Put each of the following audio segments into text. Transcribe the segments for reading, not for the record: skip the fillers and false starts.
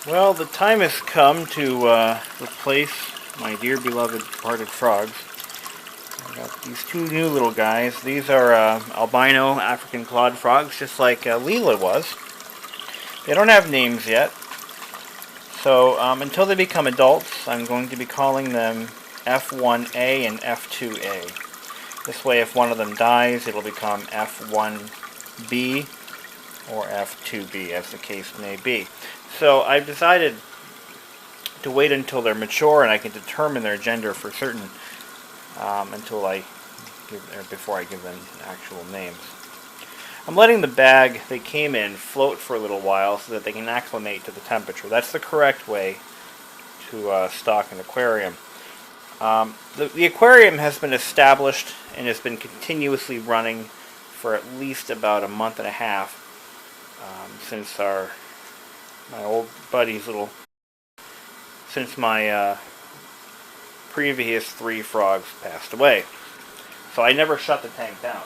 Well, the time has come to replace my dear beloved departed frogs. I got these two new little guys. These are albino African clawed frogs, just like Leela was. They don't have names yet, so until they become adults, I'm going to be calling them F1A and F2A. This way, if one of them dies, it'll become F1B or F2B, as the case may be. So I've decided to wait until they're mature and I can determine their gender for certain before I give them actual names. I'm letting the bag they came in float for a little while so that they can acclimate to the temperature. That's the correct way to stock an aquarium. The aquarium has been established and has been continuously running for at least about a month and a half since my old buddy's since my previous 3 frogs passed away. So I never shut the tank down.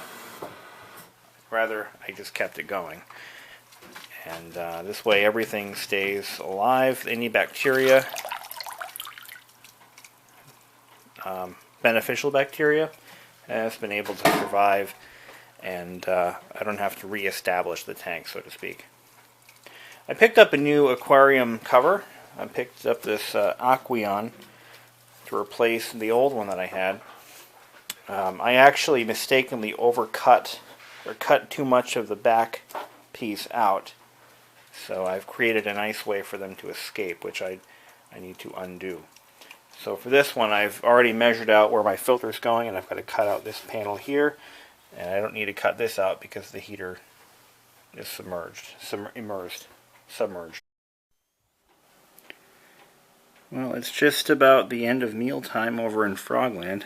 Rather, I just kept it going. And this way everything stays alive. Any bacteria, beneficial bacteria, has been able to survive, and I don't have to re-establish the tank, so to speak. I picked up a new aquarium cover. I picked up this Aqueon to replace the old one that I had. I actually mistakenly cut too much of the back piece out, so I've created a nice way for them to escape, which I need to undo. So for this one, I've already measured out where my filter is going, and I've got to cut out this panel here, and I don't need to cut this out because the heater is submerged. Well, it's just about the end of mealtime over in Frogland.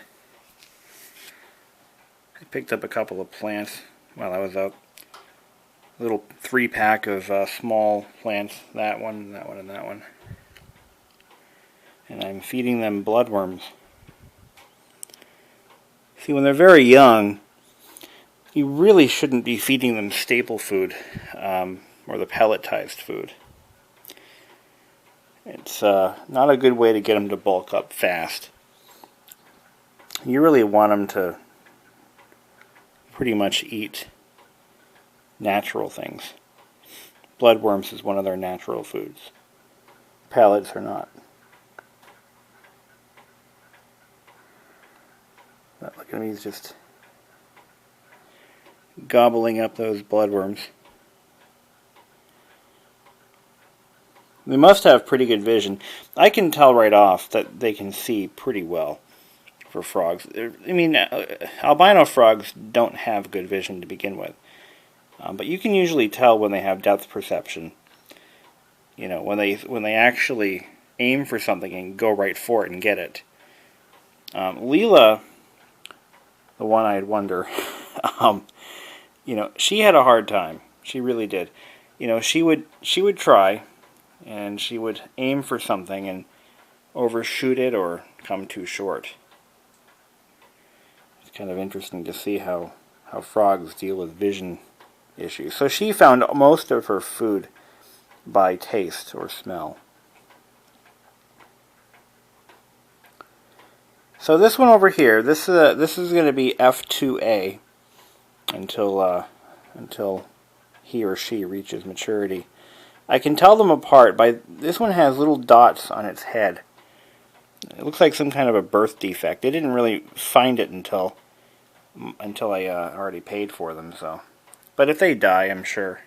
I picked up a couple of plants while I was out. A little 3-pack of small plants, that one, that one, and that one. And I'm feeding them bloodworms. See, when they're very young, you really shouldn't be feeding them staple food or the pelletized food. It's not a good way to get them to bulk up fast. You really want them to pretty much eat natural things. Bloodworms is one of their natural foods. Pellets are not. But look at me, he's just gobbling up those bloodworms. They must have pretty good vision. I can tell right off that they can see pretty well for frogs. I mean, albino frogs don't have good vision to begin with. But you can usually tell when they have depth perception. You know, when they actually aim for something and go right for it and get it. Leela, the one-eyed wonder, you know, she had a hard time. She really did. You know, she would try, and she would aim for something and overshoot it or come too short. It's kind of interesting to see how frogs deal with vision issues. So she found most of her food by taste or smell. So this one over here, this is going to be F2A until he or she reaches maturity. I can tell them apart by this one has little dots on its head. It looks like some kind of a birth defect. They didn't really find it until I already paid for them. So, but if they die, I'm sure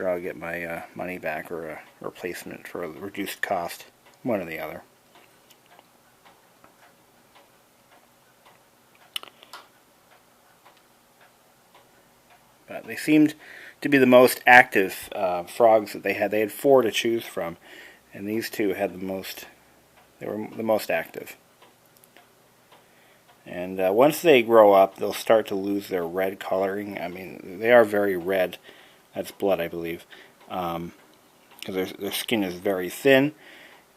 I'll get my money back or a replacement for a reduced cost, one or the other. But they seemed to be the most active frogs that they had. They had 4 to choose from, and these two had the most. They were the most active. And once they grow up, they'll start to lose their red coloring. I mean, they are very red. That's blood, I believe, because their skin is very thin,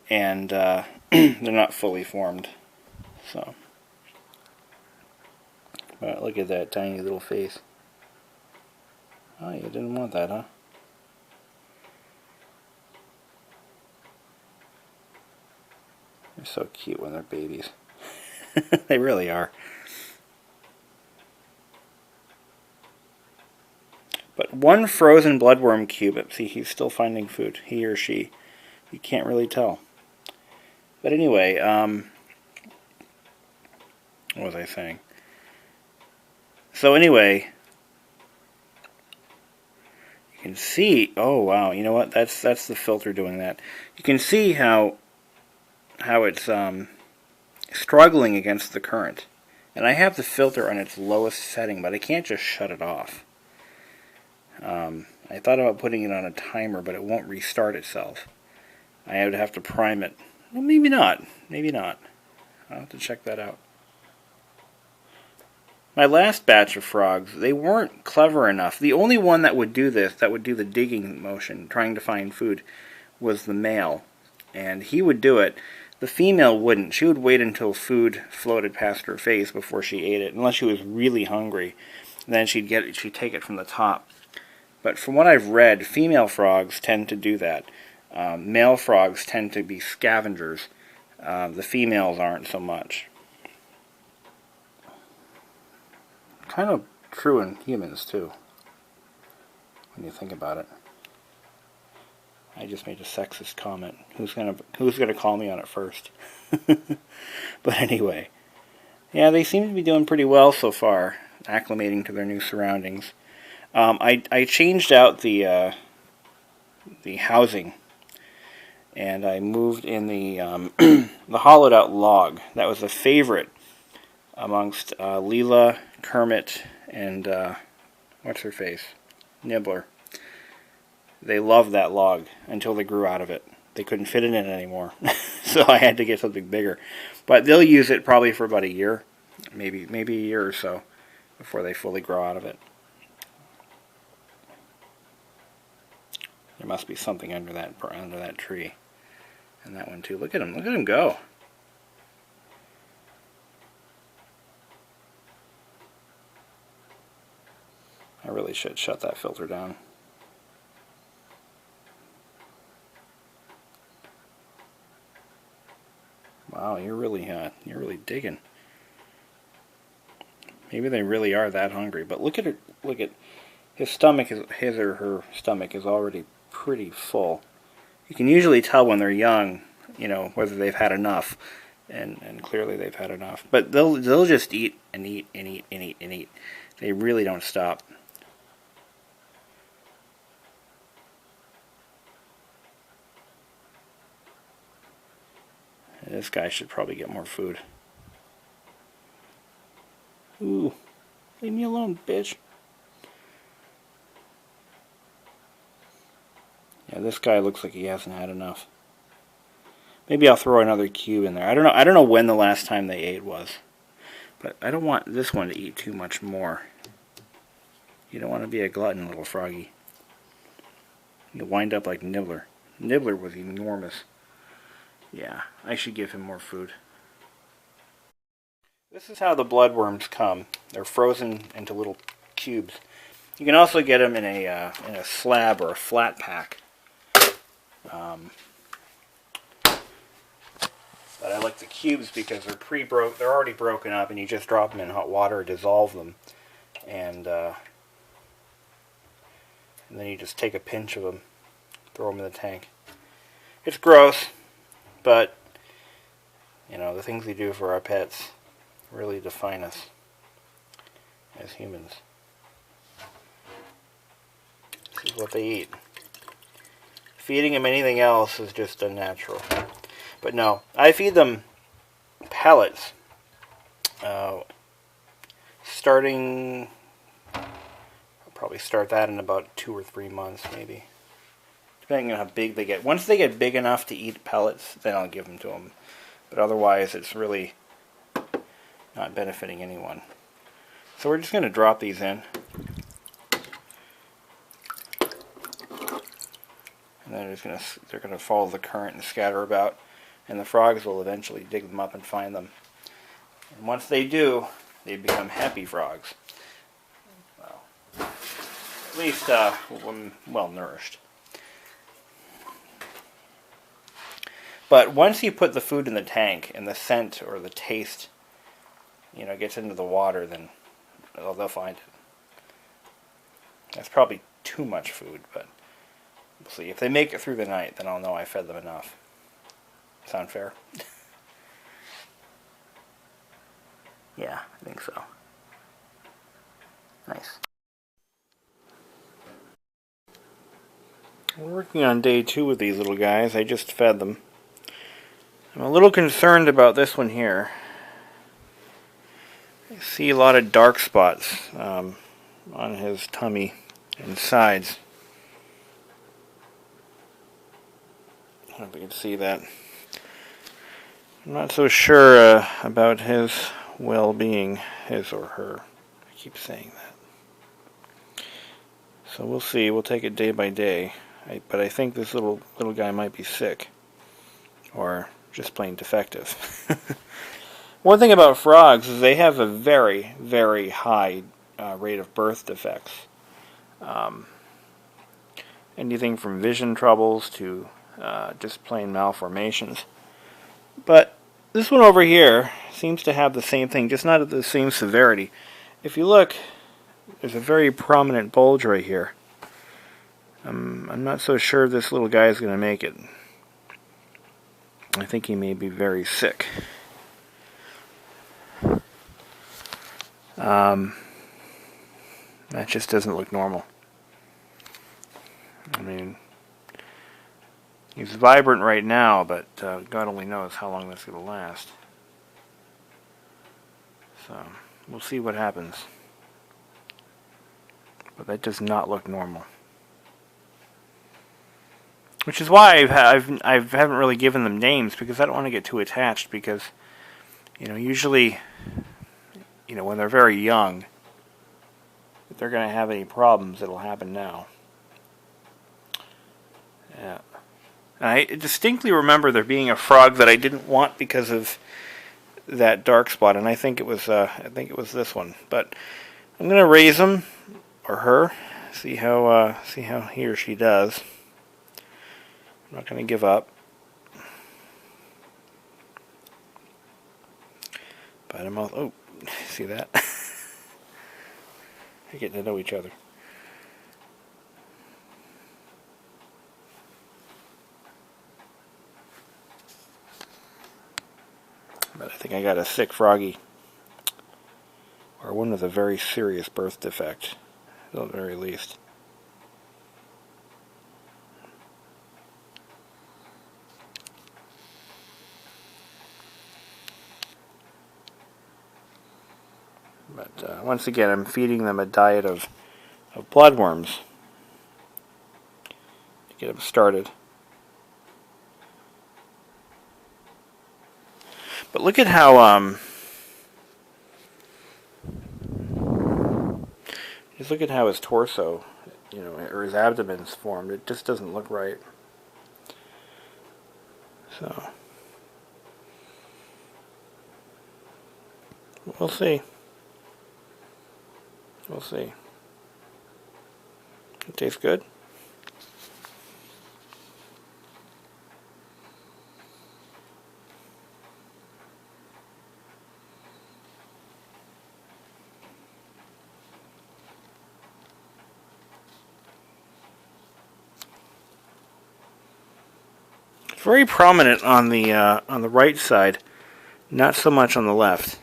and they're not fully formed. So, but look at that tiny little face. Oh, you didn't want that, huh? They're so cute when they're babies. They really are. But one frozen bloodworm cube, see, he's still finding food, he or she. You can't really tell. But anyway, what was I saying? So anyway, you can see, oh wow, you know what, that's the filter doing that. You can see how it's struggling against the current. And I have the filter on its lowest setting, but I can't just shut it off. I thought about putting it on a timer, but it won't restart itself. I would have to prime it. Well, maybe not. Maybe not. I'll have to check that out. My last batch of frogs, they weren't clever enough. The only one that would do this, that would do the digging motion, trying to find food, was the male. And he would do it. The female wouldn't. She would wait until food floated past her face before she ate it, unless she was really hungry. Then she'd take it from the top. But from what I've read, female frogs tend to do that. Male frogs tend to be scavengers. The females aren't so much. Kind of true in humans too, when you think about it. I just made a sexist comment. Who's gonna call me on it first? But anyway, yeah, they seem to be doing pretty well so far, acclimating to their new surroundings. I changed out the housing, and I moved in the the hollowed out log. That was a favorite amongst Leela, Kermit, and what's her face, Nibbler. They loved that log until they grew out of it. They couldn't fit it in anymore, so I had to get something bigger. But they'll use it probably for about a year, maybe a year or so, before they fully grow out of it. There must be something under that tree, and that one too. Look at him go! I really should shut that filter down. Wow, you're really digging. Maybe they really are that hungry. But look at it. Look at his or her stomach is already pretty full. You can usually tell when they're young, you know, whether they've had enough, and clearly they've had enough. But they'll just eat and eat and eat and eat and eat. They really don't stop. This guy should probably get more food. Ooh, leave me alone, bitch. Yeah, this guy looks like he hasn't had enough. Maybe I'll throw another cube in there. I don't know when the last time they ate was. But I don't want this one to eat too much more. You don't want to be a glutton, little froggy. You'll wind up like Nibbler. Nibbler was enormous. Yeah, I should give him more food. This is how the bloodworms come. They're frozen into little cubes. You can also get them in a slab or a flat pack. But I like the cubes because they're already broken up, and you just drop them in hot water, dissolve them, and then you just take a pinch of them, throw them in the tank. It's gross, but you know, the things we do for our pets really define us as humans. This is what they eat. Feeding them anything else is just unnatural. But no, I feed them pellets. Starting, I'll probably start that in about 2 or 3 months, maybe, depending on how big they get. Once they get big enough to eat pellets, then I'll give them to them. But otherwise, it's really not benefiting anyone. So we're just going to drop these in. And then they're going to follow the current and scatter about. And the frogs will eventually dig them up and find them. And once they do, they become happy frogs. Well, at least well nourished. But once you put the food in the tank and the scent or the taste, gets into the water, then they'll find it. That's probably too much food, but we'll see. If they make it through the night, then I'll know I fed them enough. Sound fair? Yeah, I think so. Nice. We're working on day 2 with these little guys. I just fed them. I'm a little concerned about this one here. I see a lot of dark spots on his tummy and sides. I don't know if you can see that. I'm not so sure about his well-being, his or her. I keep saying that. So we'll see. We'll take it day by day. But I think this little guy might be sick, or just plain defective. One thing about frogs is they have a very, very high rate of birth defects. Anything from vision troubles to just plain malformations. But this one over here seems to have the same thing, just not at the same severity. If you look, there's a very prominent bulge right here. I'm not so sure this little guy is going to make it. I think he may be very sick. That just doesn't look normal. I mean, he's vibrant right now, but God only knows how long that's going to last. So, we'll see what happens. But that does not look normal. Which is why I haven't really given them names, because I don't want to get too attached, because, usually, when they're very young, if they're going to have any problems, it'll happen now. Yeah. And I distinctly remember there being a frog that I didn't want because of that dark spot, and I think it was this one. But I'm going to raise him, or her, see how he or she does. I'm not going to give up. But I'm all, oh, see that? They're getting to know each other. But I think I got a sick froggy. Or one with a very serious birth defect, at the very least. But once again, I'm feeding them a diet of bloodworms to get them started. But look at how just look at how his torso, or his abdomen's formed. It just doesn't look right. So we'll see. We'll see. It tastes good. Very prominent on the right side, not so much on the left.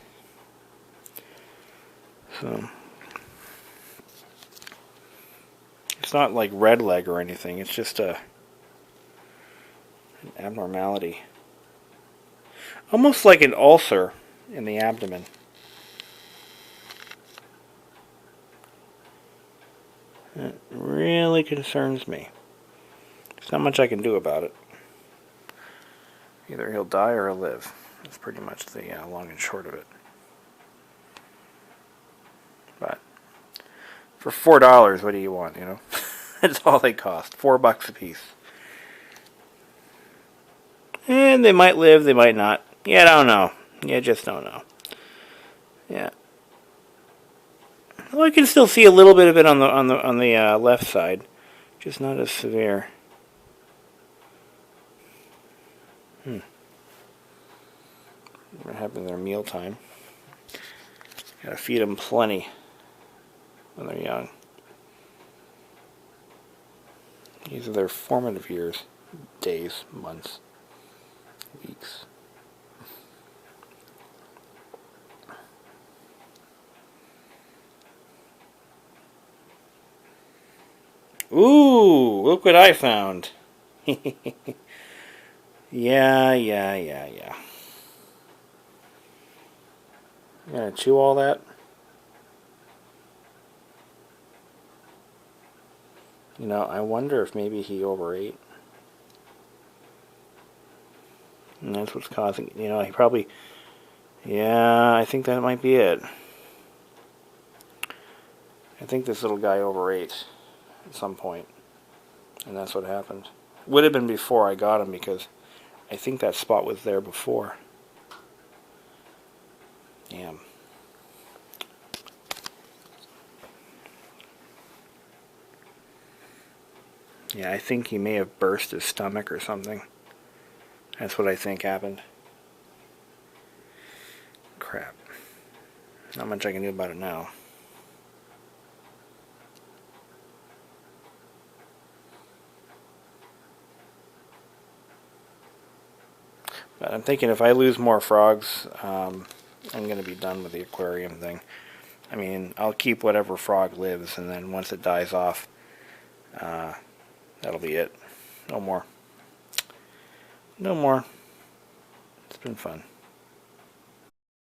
So it's not like red leg or anything. It's just an abnormality, almost like an ulcer in the abdomen. It really concerns me. There's not much I can do about it. Either he'll die or he'll live. That's pretty much the long and short of it. But for $4, what do you want, That's all they cost. $4 a piece. And they might live, they might not. You don't know. You just don't know. Yeah. Well, I can still see a little bit of it on the left side, just not as severe. They're having their meal time. Gotta feed them plenty when they're young. These are their formative years. Days, months, weeks. Ooh, look what I found. Yeah. You gonna chew all that? You know, I wonder if maybe he overate. And that's what's causing, you know, he probably, yeah, I think that might be it. I think this little guy overate at some point. And that's what happened. Would have been before I got him because I think that spot was there before. Damn. Yeah, I think he may have burst his stomach or something. That's what I think happened. Crap. Not much I can do about it now. But I'm thinking if I lose more frogs, I'm going to be done with the aquarium thing. I mean, I'll keep whatever frog lives, and then once it dies off, that'll be it. No more. No more. It's been fun.